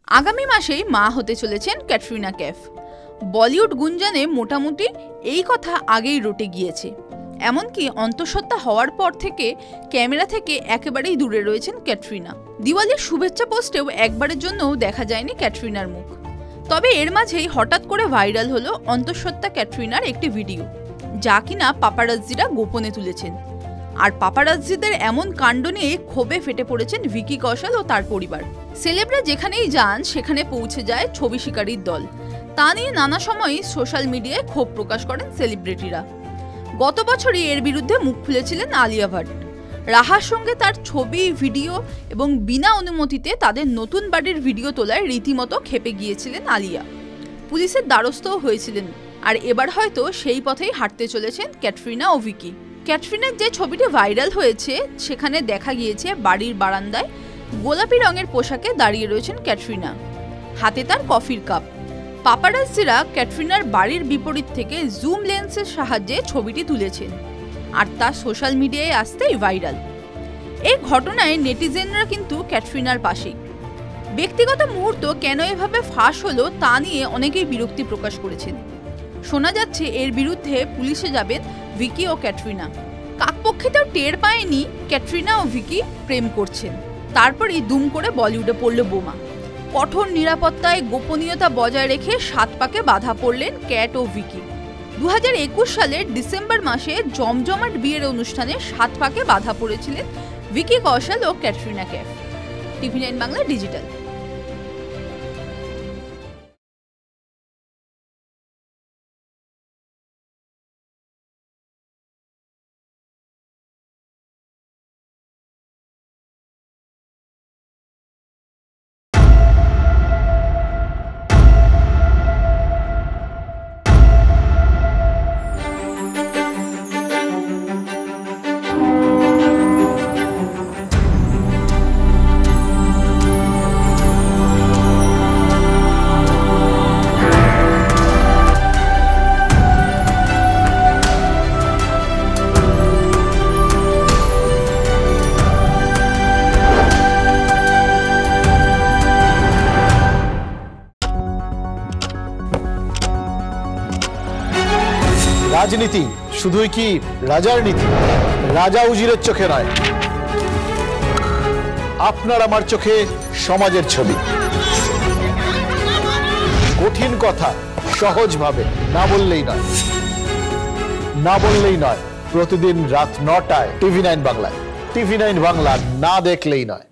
আগামী মাসেই মা হতে চলেছেন ক্যাটরিনা कैफ। বলিউড গুঞ্জনে মোটামুটি এই কথা আগেই রটে গিয়েছে। এমনকি অন্তঃসত্ত্বা হওয়ার পর থেকে ক্যামেরা থেকে একেবারেই দূরে রয়েছেন ক্যাটরিনা। দিওয়ালির শুভেচ্ছা পোস্টেও একবারের জন্যও দেখা যায়নি ক্যাটরিনার মুখ। তবে এর মাঝেই হঠাৎ করে ভাইরাল হলো অন্তঃসত্ত্বা ক্যাটরিনার একটি ভিডিও, যা কিনা পাপারাজ্জিরা গোপনে তুলেছেন। আর পাপারাজ্জিদের এমন কাণ্ড নিয়ে ক্ষোভে ফেটে পড়েছেন ভিকি কৌশল ও তার পরিবার। সেলেবরা যেখানেই যান সেখানে পৌঁছে যায় ছবি শিকারীর দল। তা নিয়ে নানা সময়ই সোশ্যাল মিডিয়ায় ক্ষোভ প্রকাশ করেন সেলিব্রিটিরা। গত বছরই এর বিরুদ্ধে মুখ খুলেছিলেন আলিয়া ভাট। রাহার সঙ্গে তার ছবি, ভিডিও এবং বিনা অনুমতিতে তাদের নতুন বাড়ির ভিডিও তোলায় রীতিমতো ক্ষেপে গিয়েছিলেন আলিয়া। পুলিশের দ্বারস্থও হয়েছিলেন। আর এবার হয়তো সেই পথেই হাঁটতে চলেছেন ক্যাটরিনা ও ভিকি। ক্যাটরিনার যে ছবিটি ভাইরাল হয়েছে সেখানে দেখা গিয়েছে বাড়ির বারান্দায় গোলাপি রঙের পোশাকে দাঁড়িয়ে রয়েছেন ক্যাটরিনা, হাতে তার কফির কাপ। পাপারাজ্জিরা ক্যাটরিনার বাড়ির বিপরীত থেকে জুম লেন্সের সাহায্যে ছবিটি তুলেছেন, আর তা সোশ্যাল মিডিয়ায় আসতেই ভাইরাল। এই ঘটনায় নেটিজেনরা কিন্তু ক্যাটরিনার পাশেই। ব্যক্তিগত মুহূর্ত কেন এভাবে ফাঁস হলো তা নিয়ে অনেকেই বিরক্তি প্রকাশ করেছেন। শোনা যাচ্ছে এর বিরুদ্ধে পুলিশে যাবেন ভিকি ও ক্যাটরিনা। কাকপক্ষিতেও টের পায়নি ক্যাটরিনা ও ভিকি প্রেম করছেন। তারপরেই দুম করে বলিউডে পড়ল বোমা। কঠোর নিরাপত্তায় গোপনীয়তা বজায় রেখে 7 পাকে বাধা পড়লেন ক্যাট ও ভিকি। 2021 সালের ডিসেম্বর মাসে জমজমাট বিয়ের অনুষ্ঠানে 7 পাকে বাধা পড়েছিলেন ভিকি কৌশল ও ক্যাটরিনা कैफ। TV9 Bangla digital. রাজনীতি শুধুই কি রাজার নীতি? রাজা উজিরের চোখে নয়, আপনার আমার চোখে সমাজের ছবি। কঠিন কথা সহজভাবে না বললেই নয়। প্রতিদিন রাত 9টায় TV9 বাংলায়। TV9 বাংলা না দেখলেই নয়।